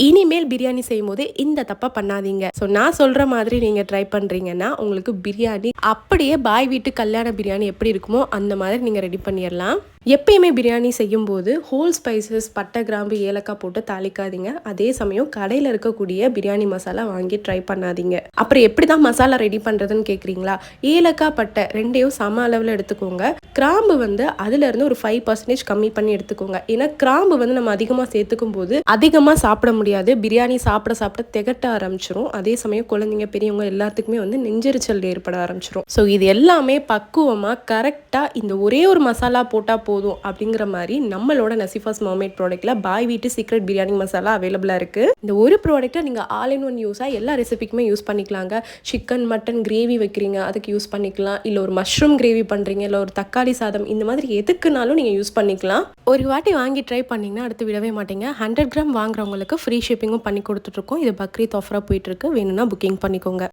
இனிமேல் பிரியாணி செய்யும் போது இந்த தப்பை பண்ணாதீங்க. ஸோ நான் சொல்ற மாதிரி நீங்க ட்ரை பண்றீங்கன்னா உங்களுக்கு பிரியாணி அப்படியே பாய் வீட்டு கல்யாண பிரியாணி எப்படி இருக்குமோ அந்த மாதிரி நீங்க ரெடி பண்ணிடலாம். எப்பயுமே பிரியாணி செய்யும்போது ஹோல் ஸ்பைசஸ் பட்டை கிராம்பு ஏலக்காய் போட்டு தாளிக்காதீங்க. அதே சமயம் கடையில் இருக்கக்கூடிய பிரியாணி மசாலா வாங்கி ட்ரை பண்ணாதீங்க. அப்புறம் எப்படி தான் மசாலா ரெடி பண்ணுறதுன்னு கேட்குறீங்களா? ஏலக்காய் பட்டை ரெண்டையும் சம அளவில் எடுத்துக்கோங்க. கிராம்பு அதுலேருந்து ஒரு 5% கம்மி பண்ணி எடுத்துக்கோங்க. ஏன்னா கிராம்பு நம்ம அதிகமாக சேர்த்துக்கும் போது அதிகமாக சாப்பிட முடியாது. பிரியாணி சாப்பிட சாப்பிட திகட்ட ஆரம்பிச்சிரும். அதே சமயம் குழந்தைங்க பெரியவங்க எல்லாத்துக்குமே நெஞ்செரிச்சல் ஏற்பட ஆரம்பிச்சிரும். ஸோ இது எல்லாமே பக்குவமாக கரெக்டாக இந்த ஒரே ஒரு மசாலா போட்டால் போதும் அப்படிங்கிற மாதிரி நம்மளோட நசிஃபாஸ் மர்மைட் ப்ராடக்ட்ல பாய் வீட்டு சீக்ரெட் பிரியாணி மசாலா அவைலபிளா இருக்கு. இந்த ஒரு ப்ராடக்ட்டை நீங்க ஆல் இன் ஒன் யூஸா எல்லா ரெசிபிக்குமே யூஸ் பண்ணிக்கலாங்க. சிக்கன் மட்டன் கிரேவி வைக்கிறீங்க அதுக்கு யூஸ் பண்ணிக்கலாம். இல்ல ஒரு மஷ்ரூம் கிரேவி பண்றீங்க, இல்ல ஒரு தக்காளி சாதம், இந்த மாதிரி எதுக்குனாலும் நீங்க யூஸ் பண்ணிக்கலாம். ஒரு வாட்டி வாங்கி ட்ரை பண்ணீங்கன்னா அடுத்து விடவே மாட்டீங்க. 100 கிராம் வாங்குறவங்களுக்கு ஃப்ரீ ஷிப்பிங்கும் பண்ணி கொடுத்துட்டு இருக்கோம். இது பக்ரீத் ஆஃபரா போயிட்டு இருக்கு. வேணும்னா புக்கிங் பண்ணிக்கோங்க.